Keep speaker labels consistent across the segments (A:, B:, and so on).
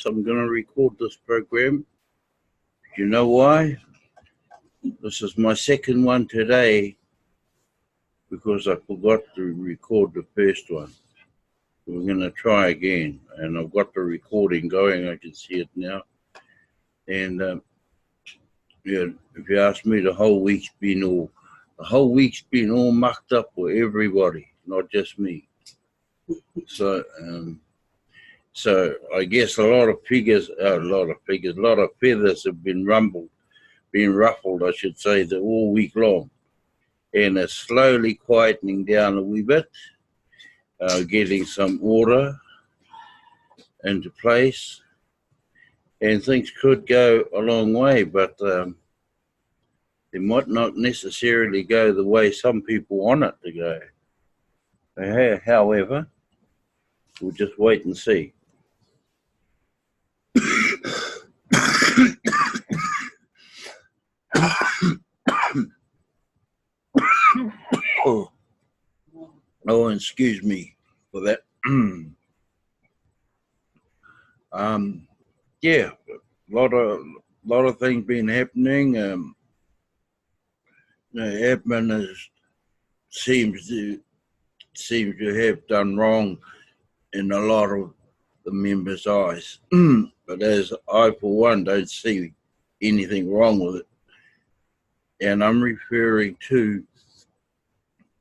A: I'm going to record this program. Do you know why? This is my second one today because I forgot to record the first one. We're going to try again, and I've got the recording going. I can see it now. And yeah, if you ask me, the whole week's been all mucked up for everybody, not just me. So I guess a lot of feathers have been ruffled, I should say, all week long, and it's slowly quietening down a wee bit, getting some order into place, and things could go a long way, but they might not necessarily go the way some people want it to go. However, we'll just wait and see. Oh, excuse me for that. Yeah, a lot of things been happening. Admin seems to have done wrong in a lot of the members' eyes, but as I, for one, don't see anything wrong with it. And I'm referring to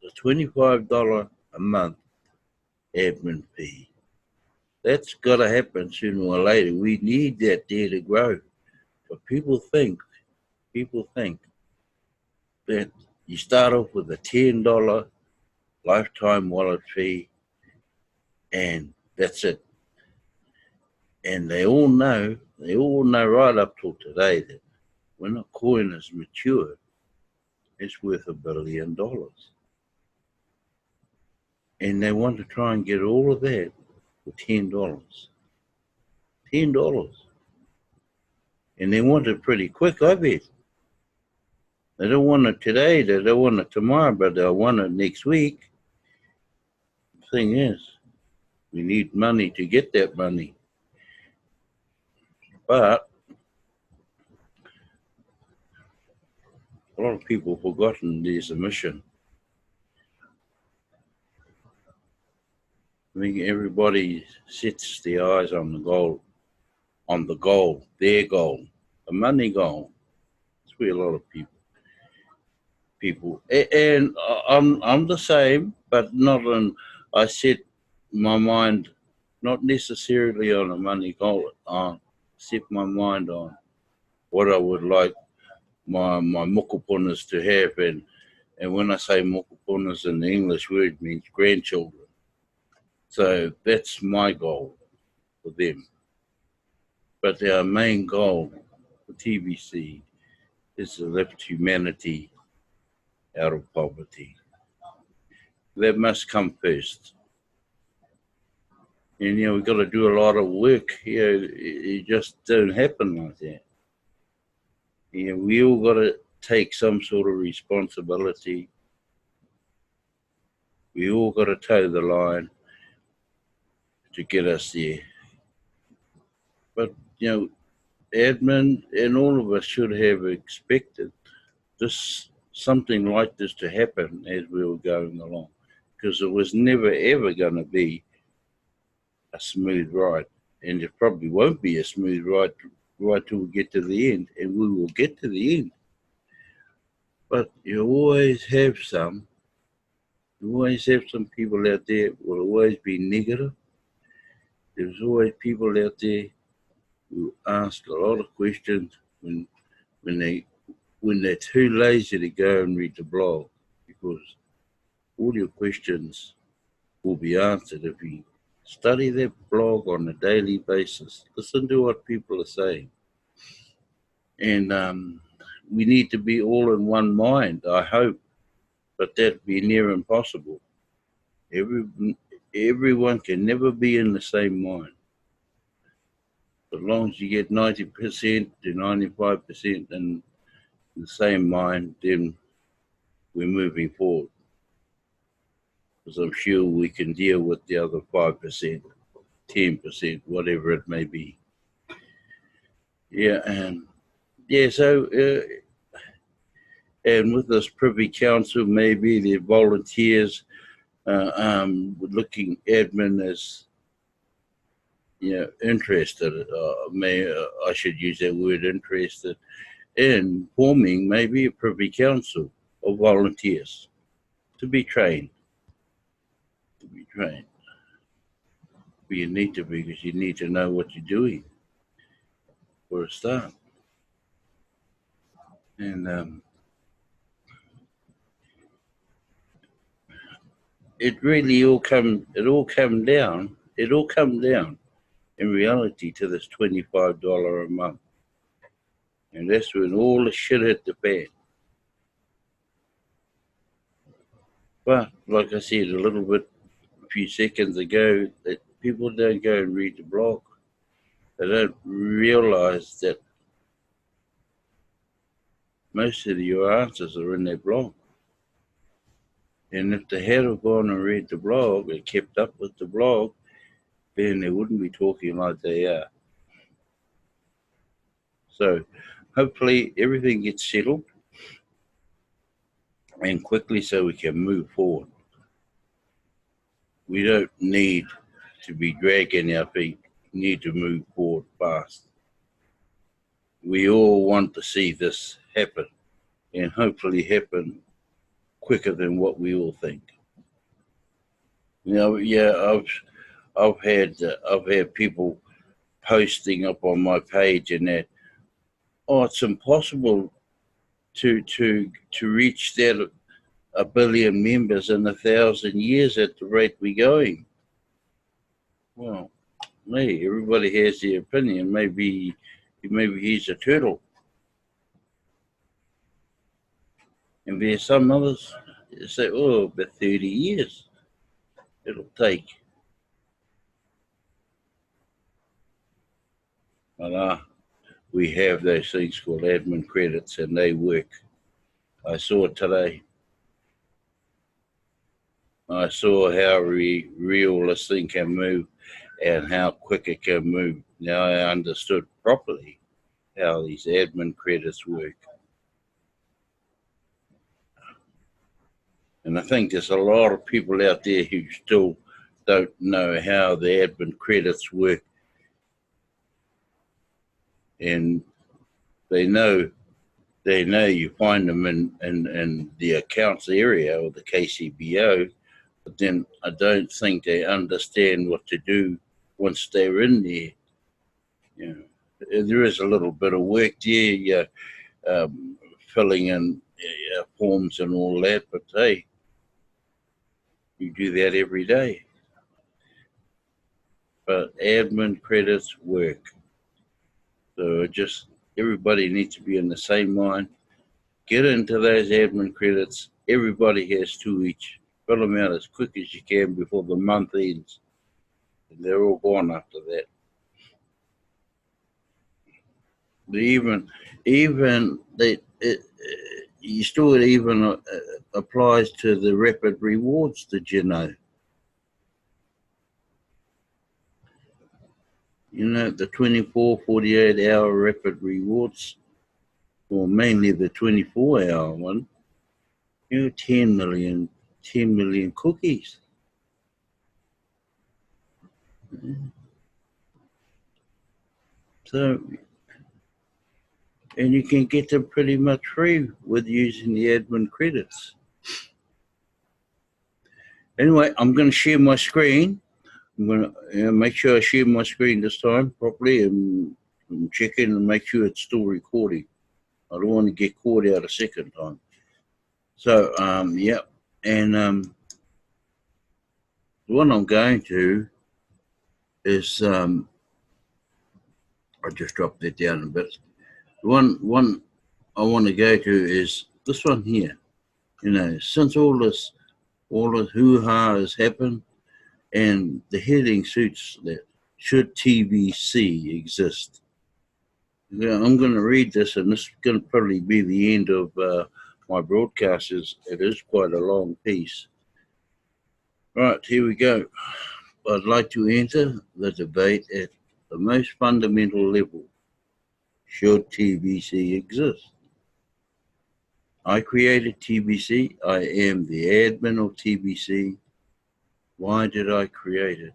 A: the $25 a month admin fee. That's got to happen sooner or later. We need that there to grow. But people think that you start off with a $10 lifetime wallet fee, and that's it. And they all know right up till today that when a coin is mature, it's worth $1 billion. And they want to try and get all of that for $10. $10. And they want it pretty quick, I bet. They don't want it today, they don't want it tomorrow, but they'll want it next week. The thing is, we need money to get that money. But a lot of people have forgotten there's a mission. I think everybody sets their eyes on the goal, their goal, the money goal. That's where a lot of people, and I'm the same, but not on. I set my mind not necessarily on a money goal. I set my mind on what I would like my mokopunas to have, and when I say mokopunas in the English word, it means grandchildren. So that's my goal for them. But our main goal for TBC is to lift humanity out of poverty. That must come first. And, we've got to do a lot of work here. It just don't happen like that. We all got to take some sort of responsibility. We all got to toe the line to get us there. But, admin and all of us should have expected something like this to happen as we were going along, because it was never ever going to be a smooth ride, and it probably won't be a smooth ride right till we get to the end, and we will get to the end. But you always have some people out there will always be negative. There's always people out there who ask a lot of questions when they're too lazy to go and read the blog, because all your questions will be answered if you study that blog on a daily basis. Listen to what people are saying. And we need to be all in one mind, I hope, but that'd be near impossible. Everyone can never be in the same mind. As long as you get 90% to 95% in the same mind, then we're moving forward. Because I'm sure we can deal with the other 5%, 10%, whatever it may be. Yeah, and yeah, so and with this Privy Council, maybe the volunteers looking admin as interested. I should use that word, interested in forming maybe a Privy Council of volunteers to be trained. To be trained. But you need to be, because you need to know what you're doing for a start. And it really all come down in reality to this $25 a month. And that's when all the shit hit the fan. But like I said a few seconds ago, that people don't go and read the blog. They don't realize that most of your answers are in their blog. And if they had have gone and read the blog and kept up with the blog, then they wouldn't be talking like they are. So hopefully everything gets settled and quickly so we can move forward. We don't need to be dragging our feet. We need to move forward fast. We all want to see this happen, and hopefully happen quicker than what we all think. I've had people posting up on my page and that, it's impossible to reach that 1 billion members in 1,000 years at the rate we're going. Well, hey, everybody has their opinion. Maybe he's a turtle. And there's some others that say, about 30 years it'll take. But we have those things called admin credits, and they work. I saw it today. I saw how real this thing can move and how quick it can move. Now I understood properly how these admin credits work. And I think there's a lot of people out there who still don't know how the admin credits work. And they know you find them in the accounts area or the KCBO, but then I don't think they understand what to do once they're in there. There is a little bit of work there, filling in forms and all that, but hey, you do that every day. But admin credits work. So everybody needs to be in the same mind. Get into those admin credits. Everybody has 2 each. Fill them out as quick as you can before the month ends. And they're all gone after that. It even applies to the rapid rewards, did you know? The 24, 48-hour rapid rewards, or mainly the 24-hour one, 10 million cookies. So, and you can get them pretty much free with using the admin credits. Anyway, I'm going to share my screen. I'm going to make sure I share my screen this time properly and check in and make sure it's still recording. I don't want to get caught out a second time. So, yeah. And what I'm going to is, I just dropped that down a bit. One I want to go to is this one here. Since all this hoo-ha has happened, and the heading suits that, should TVC exist? I'm going to read this, and this is going to probably be the end of my broadcast. It is quite a long piece. Right, here we go. I'd like to enter the debate at the most fundamental level. should TBC exist. I created TBC. I am the admin of TBC. Why did I create it?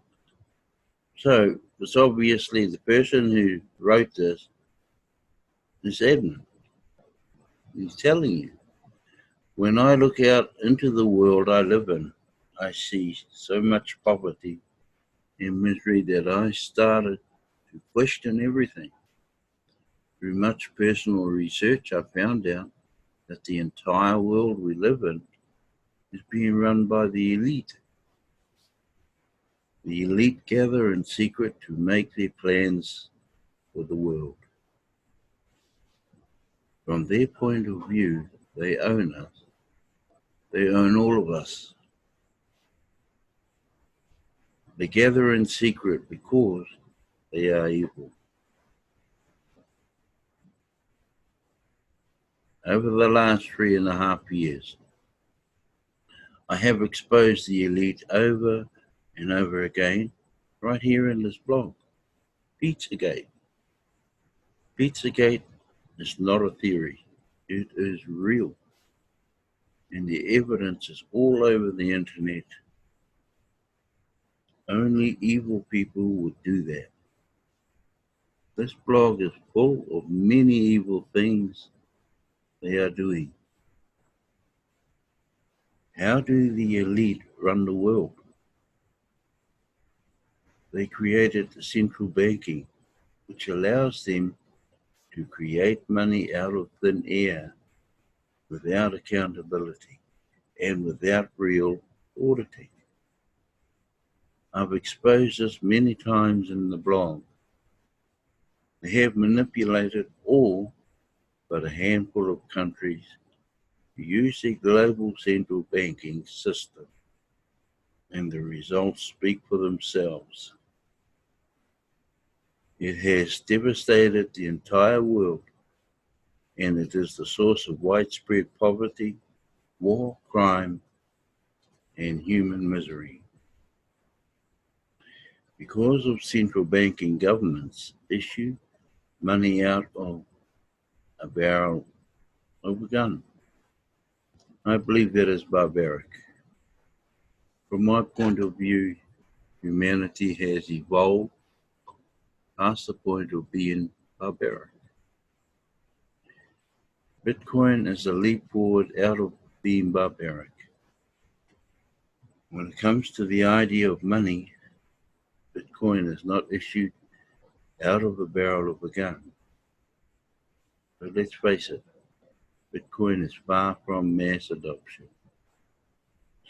A: So it's obviously the person who wrote this is admin. He's telling you. When I look out into the world I live in, I see so much poverty and misery that I started to question everything. Through much personal research, I found out that the entire world we live in is being run by the elite. The elite gather in secret to make their plans for the world. From their point of view, they own us. They own all of us. They gather in secret because they are evil. Over the last 3.5 years, I have exposed the elite over and over again, right here in this blog. Pizzagate. Pizzagate is not a theory. It is real. And the evidence is all over the internet. Only evil people would do that. This blog is full of many evil things they are doing. How do the elite run the world? They created the central banking, which allows them to create money out of thin air without accountability and without real auditing. I've exposed this many times in the blog. They have manipulated all but a handful of countries to use the global central banking system, and the results speak for themselves. It has devastated the entire world, and it is the source of widespread poverty, war, crime, and human misery. Because of central banking governments issue money out of a barrel of a gun. I believe that is barbaric. From my point of view, humanity has evolved past the point of being barbaric. Bitcoin is a leap forward out of being barbaric. When it comes to the idea of money, Bitcoin is not issued out of a barrel of a gun. But let's face it, Bitcoin is far from mass adoption.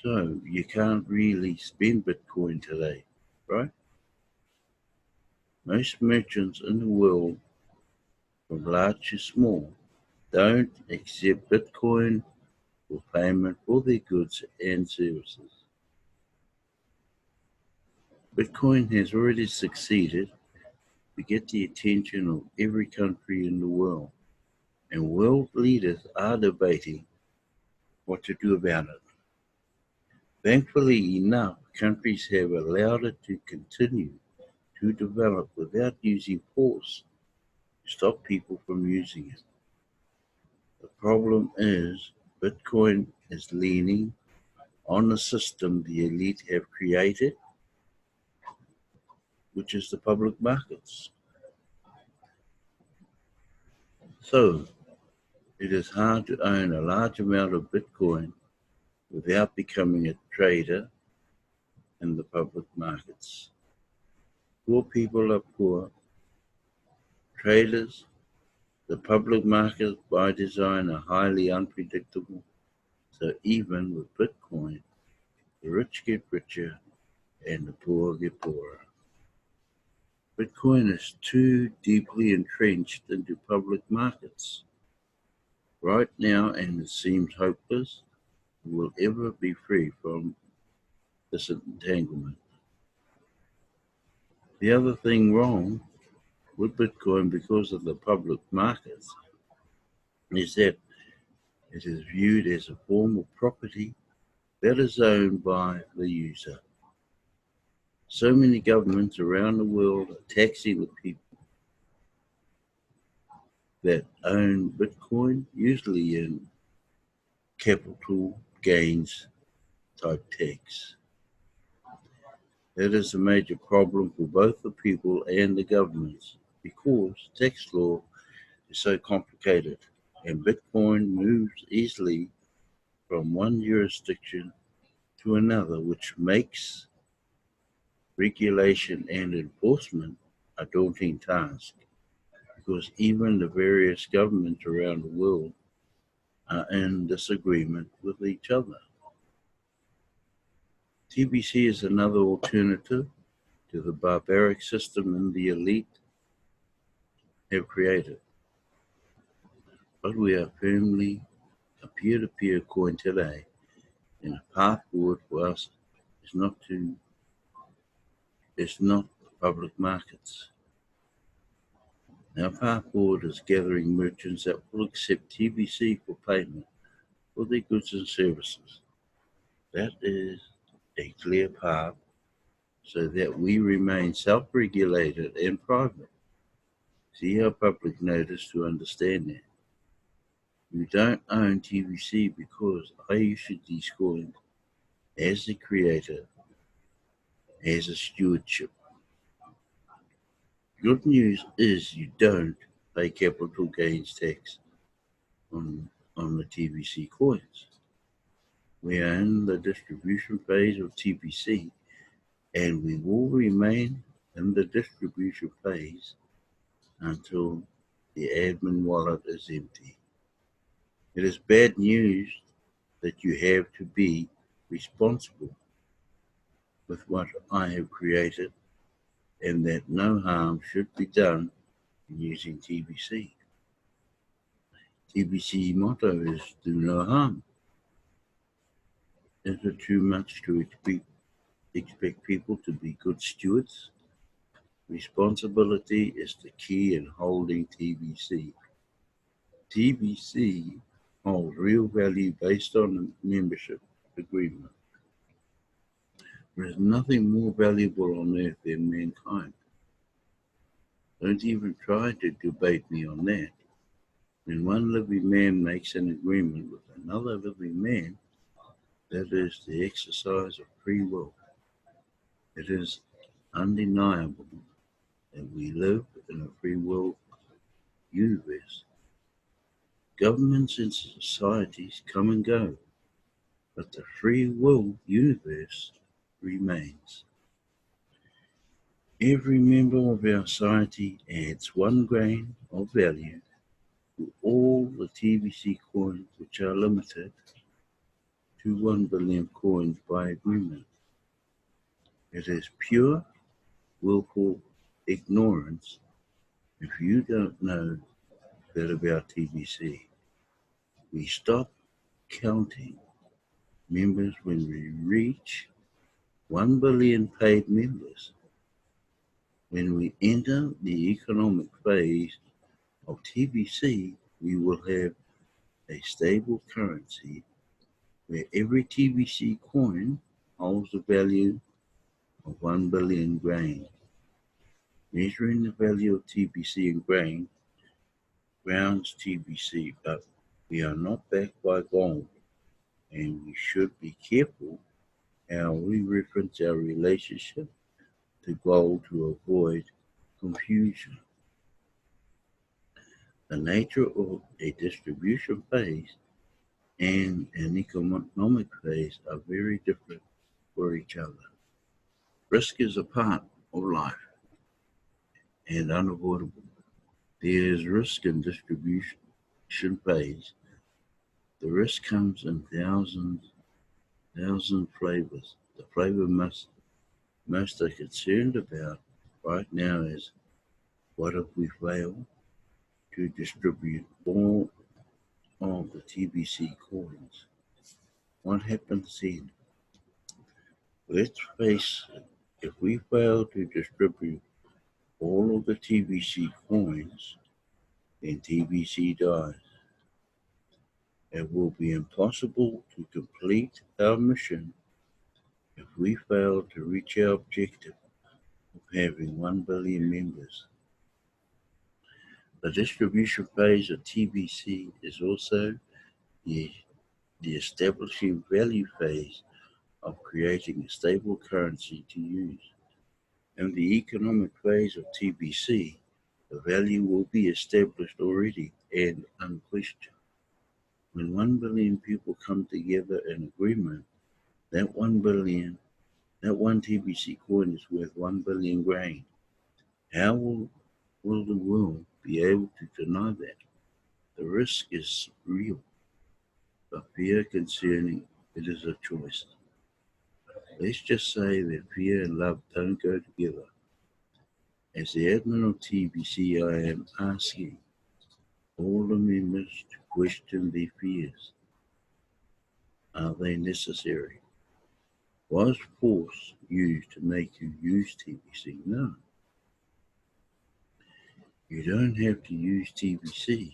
A: So you can't really spend Bitcoin today, right? Most merchants in the world, from large to small, don't accept Bitcoin for payment for their goods and services. Bitcoin has already succeeded to get the attention of every country in the world, and world leaders are debating what to do about it. Thankfully enough, countries have allowed it to continue to develop without using force to stop people from using it. The problem is Bitcoin is leaning on the system the elite have created, which is the public markets. So it is hard to own a large amount of Bitcoin without becoming a trader in the public markets. Poor people are poor. Traders, the public markets by design are highly unpredictable. So even with Bitcoin, the rich get richer and the poor get poorer. Bitcoin is too deeply entrenched into public markets right now, and it seems hopeless it will ever be free from this entanglement. The other thing wrong with Bitcoin because of the public markets is that it is viewed as a form of property that is owned by the user. So many governments around the world are taxing the people that own Bitcoin, usually in capital gains type tax. That is a major problem for both the people and the governments because tax law is so complicated and Bitcoin moves easily from one jurisdiction to another, which makes regulation and enforcement a daunting task because even the various governments around the world are in disagreement with each other. TBC is another alternative to the barbaric system and the elite have created. But we are firmly a peer-to-peer coin today, and a path forward for us is not public markets. Our path forward is gathering merchants that will accept TBC for payment for their goods and services. That is a clear path so that we remain self-regulated and private. See our public notice to understand that. You don't own TBC because I issued these coins as the creator, as a stewardship. Good news is you don't pay capital gains tax on, on the TBC coins. We are in the distribution phase of TBC and we will remain in the distribution phase until the admin wallet is empty. It is bad news that you have to be responsible with what I have created and that no harm should be done in using TBC. TBC motto is do no harm. Is it too much to expect people to be good stewards? Responsibility is the key in holding TBC. TBC holds real value based on a membership agreement. There is nothing more valuable on earth than mankind. Don't even try to debate me on that. When one living man makes an agreement with another living man, that is the exercise of free will. It is undeniable that we live in a free will universe. Governments and societies come and go, but the free will universe remains. Every member of our society adds 1 grain of value to all the TBC coins, which are limited to 1 billion coins by agreement. It is pure, willful ignorance if you don't know that about TBC. We stop counting members when we reach 1 billion paid members. When we enter the economic phase of TBC, we will have a stable currency where every TBC coin holds the value of 1 billion grain. Measuring the value of TBC in grain grounds TBC, but we are not backed by gold, and we should be careful how we reference our relationship to gold to avoid confusion. The nature of a distribution phase and an economic phase are very different for each other. Risk is a part of life and unavoidable. There is risk in distribution phase. The risk comes in thousand flavors. The flavor most are concerned about right now is what if we fail to distribute all of the TBC coins? What happens then? Let's face it, if we fail to distribute all of the TBC coins, then TBC dies. It will be impossible to complete our mission if we fail to reach our objective of having 1 billion members. The distribution phase of TBC is also the, the establishing value phase of creating a stable currency to use. In the economic phase of TBC, the value will be established already and unquestioned. When 1 billion people come together in agreement, that 1 billion, that one TBC coin is worth 1 billion grain. How will the world be able to deny that? The risk is real, but fear concerning it is a choice. Let's just say that fear and love don't go together. As the admin of TBC, I am asking all the members to question their fears. Are they necessary? Was force used to make you use TBC? No. You don't have to use TBC.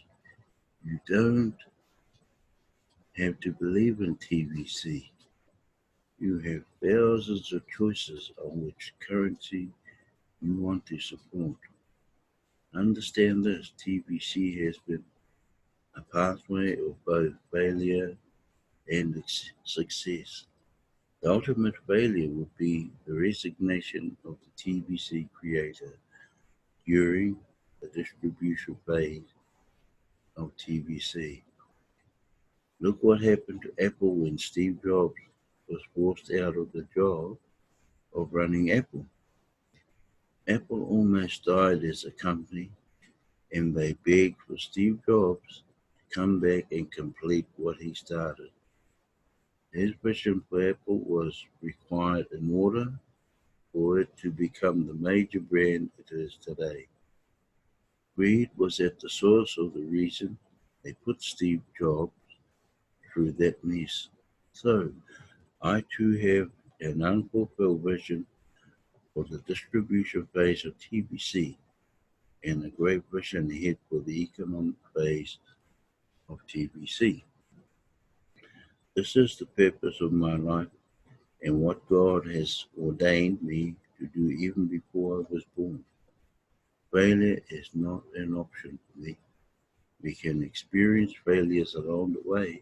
A: You don't have to believe in TBC. You have thousands of choices on which currency you want to support. Understand this, TBC has been a pathway of both failure and success. The ultimate failure would be the resignation of the TBC creator during the distribution phase of TBC. Look what happened to Apple when Steve Jobs was forced out of the job of running Apple. Apple almost died as a company, and they begged for Steve Jobs to come back and complete what he started. His vision for Apple was required in order for it to become the major brand it is today. Greed was at the source of the reason they put Steve Jobs through that mess. So, I too have an unfulfilled vision for the distribution phase of TBC and a great vision ahead for the economic phase of TBC. This is the purpose of my life and what God has ordained me to do even before I was born. Failure is not an option for me. We can experience failures along the way,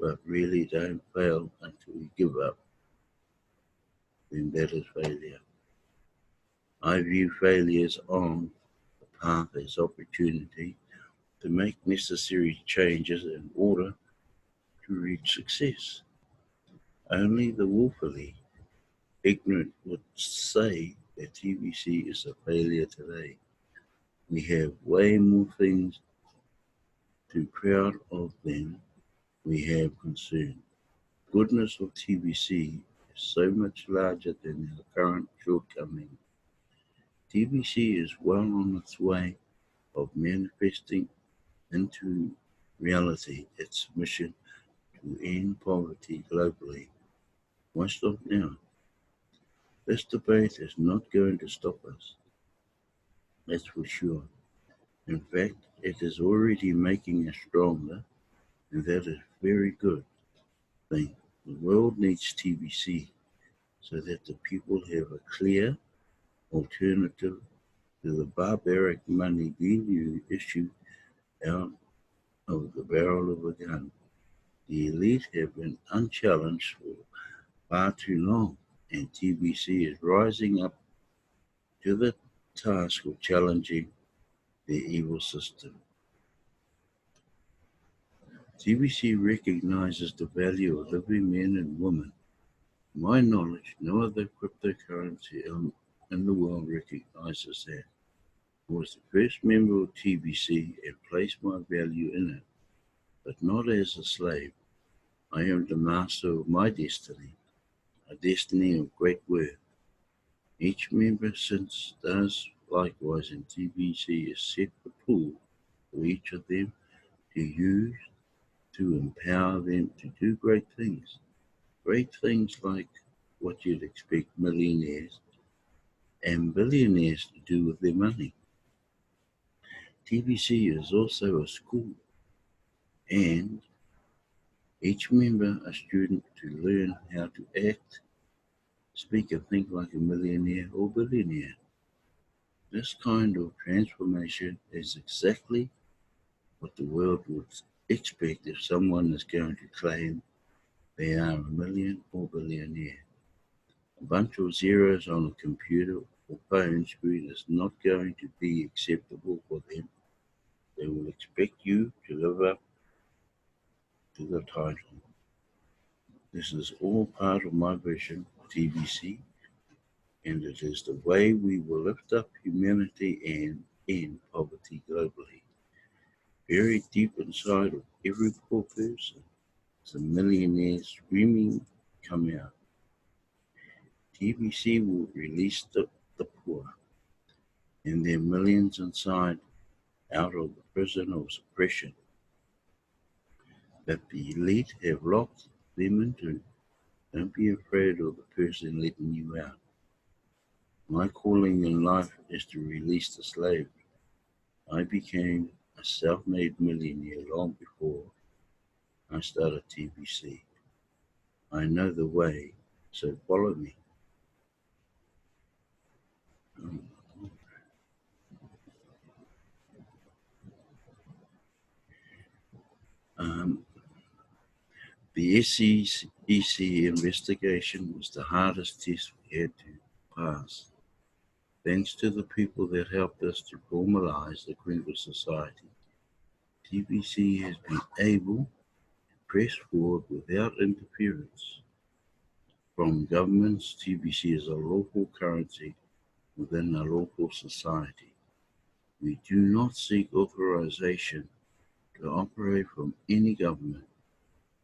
A: but really don't fail until we give up. Then that is failure. I view failures on the path as opportunity to make necessary changes in order to reach success. Only the willfully ignorant would say that TBC is a failure today. We have way more things to proud of than we have concern. Goodness of TBC is so much larger than our current shortcoming. TBC is well on its way of manifesting into reality its mission to end poverty globally. Why stop now? This debate is not going to stop us, that's for sure. In fact, it is already making us stronger, and that is very good thing. The world needs TBC so that the people have a clear alternative to the barbaric money being issued out of the barrel of a gun. The elite have been unchallenged for far too long, and TBC is rising up to the task of challenging the evil system. TBC recognizes the value of living men and women. To my knowledge, no other cryptocurrency in the world recognizes that. I was the first member of TBC and placed my value in it, but not as a slave. I am the master of my destiny, a destiny of great worth. Each member since does likewise, and TBC is set the pool for each of them to use to empower them to do great things. Great things like what you'd expect millionaires and billionaires to do with their money. TBC is also a school, and each member a student to learn how to act, speak and think like a millionaire or billionaire. This kind of transformation is exactly what the world would expect if someone is going to claim they are a million or billionaire. A bunch of zeros on a computer or phone screen is not going to be acceptable for them. They will expect you to live up to the title. This is all part of my vision for TBC, and it is the way we will lift up humanity and end poverty globally. Buried deep inside of every poor person is a millionaire screaming, "Come out." TBC will release the poor and their millions inside out of the prison of suppression that the elite have locked them into. Don't be afraid of the person letting you out. My calling in life is to release the slave. I became a self-made millionaire long before I started TBC. I know the way, so follow me. Um, the SEC investigation was the hardest test we had to pass. Thanks to the people that helped us to formalize the criminal society, TBC has been able to press forward without interference from governments. TBC is a lawful currency within a lawful society. We do not seek authorization to operate from any government.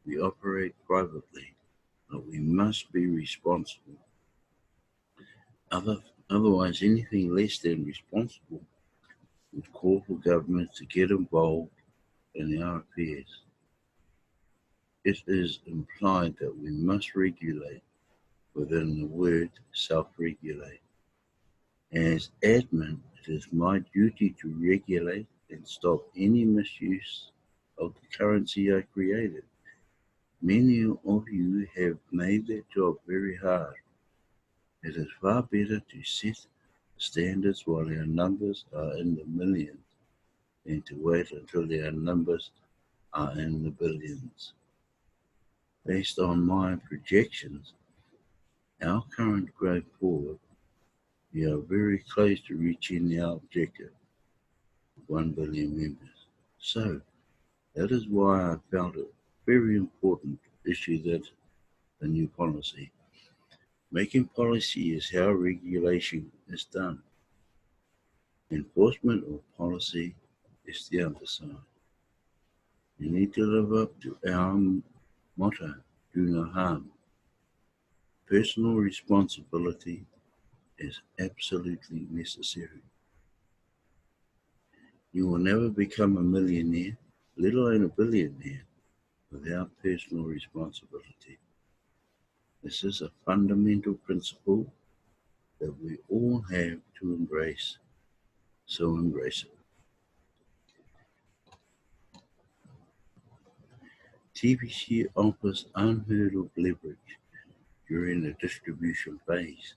A: We operate privately, but we must be responsible. Otherwise, anything less than responsible would call for governments to get involved in our affairs. It is implied that we must regulate within the word self-regulate. As admin, it is my duty to regulate and stop any misuse of the currency I created. Many of you have made that job very hard. It is far better to set standards while our numbers are in the millions than to wait until our numbers are in the billions. Based on my projections, our current growth forward, we are very close to reaching our objective of 1 billion members. So, that is why I felt it very important to issue the new policy. Making policy is how regulation is done. Enforcement of policy is the other side. We need to live up to our motto, do no harm. Personal responsibility is absolutely necessary. You will never become a millionaire, let alone a billionaire, without personal responsibility. This is a fundamental principle that we all have to embrace, so embrace it. TBC offers unheard of leverage during the distribution phase.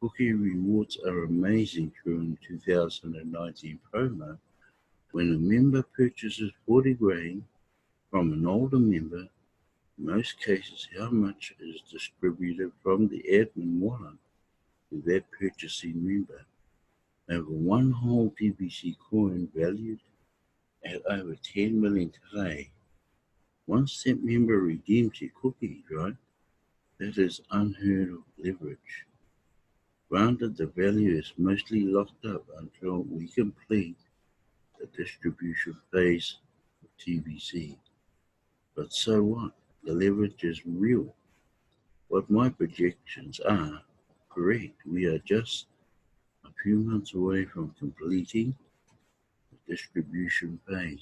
A: Cookie rewards are amazing during 2019 promo. When a member purchases 40 grain from an older member, in most cases how much is distributed from the admin wallet to that purchasing member. Over one whole TBC coin valued at over 10 million today. Once that member redeems their cookie, right, that is unheard of leverage. Granted, the value is mostly locked up until we complete the distribution phase of TBC. But so what? The leverage is real. What my projections are correct. We are just a few months away from completing the distribution phase.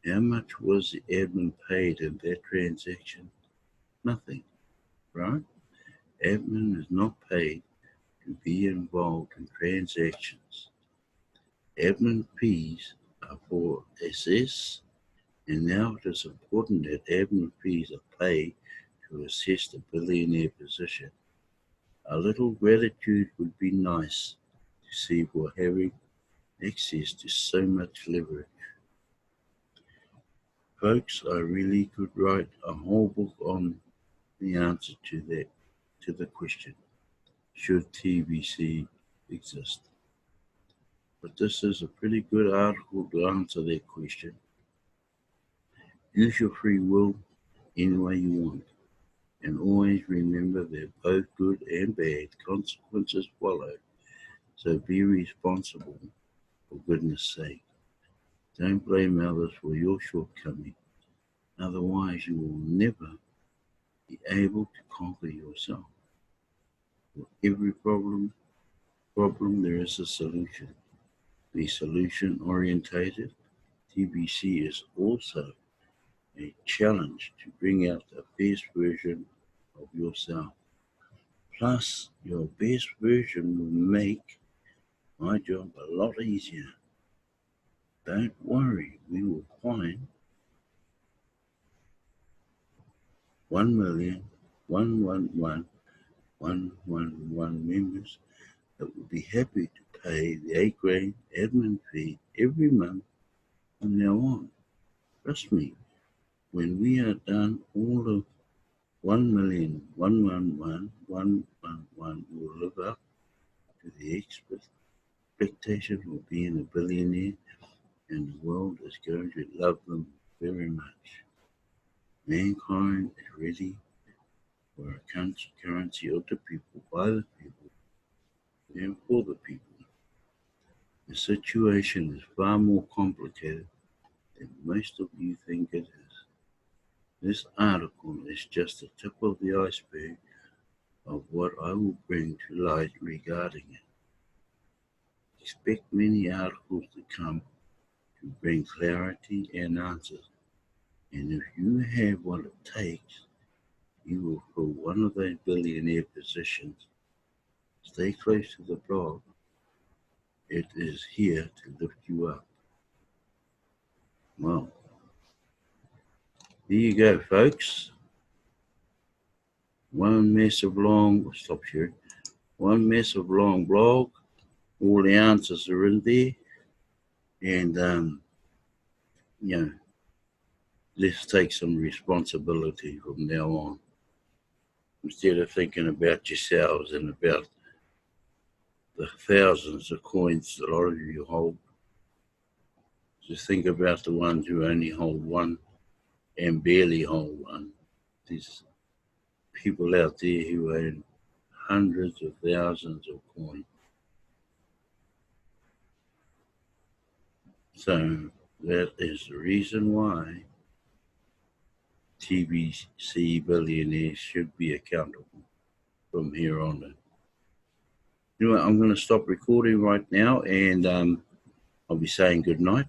A: How much was the admin paid in that transaction? Nothing, right? Admin is not paid to be involved in transactions. Admin fees are for assess, and now it is important that admin fees are paid to assess the billionaire position. A little gratitude would be nice. to see for having access to so much leverage. Folks, I really could write a whole book on the answer to the question, should TVC exist? But this is a pretty good article to answer that question. Use your free will any way you want, and always remember that both good and bad consequences follow, so be responsible for goodness sake. Don't blame others for your shortcomings, otherwise you will never be able to conquer yourself. For every problem there is a solution. Be solution orientated. TBC is also a challenge to bring out the best version of yourself. Plus, your best version will make my job a lot easier. Don't worry, we will find 1,111,111 members that will be happy to pay the $8 admin fee every month from now on. Trust me, when we are done, all of 1,111,111 will live up to the expectation of being a billionaire, and the world is going to love them very much. Mankind is ready for a currency of the people, by the people, and for the people. The situation is far more complicated than most of you think it is. This article is just the tip of the iceberg of what I will bring to light regarding it. Expect many articles to come to bring clarity and answers, and if you have what it takes, you will fill one of those billionaire positions. Stay close to the blog. It is here to lift you up. Well, there you go, folks. One massive long blog. All the answers are in there, and let's take some responsibility from now on. Instead of thinking about yourselves and about the thousands of coins a lot of you hold, just think about the ones who only hold one and barely hold one. There's people out there who own hundreds of thousands of coins. So that is the reason why TBC billionaires should be accountable from here on in. Anyway, I'm going to stop recording right now, and I'll be saying good night.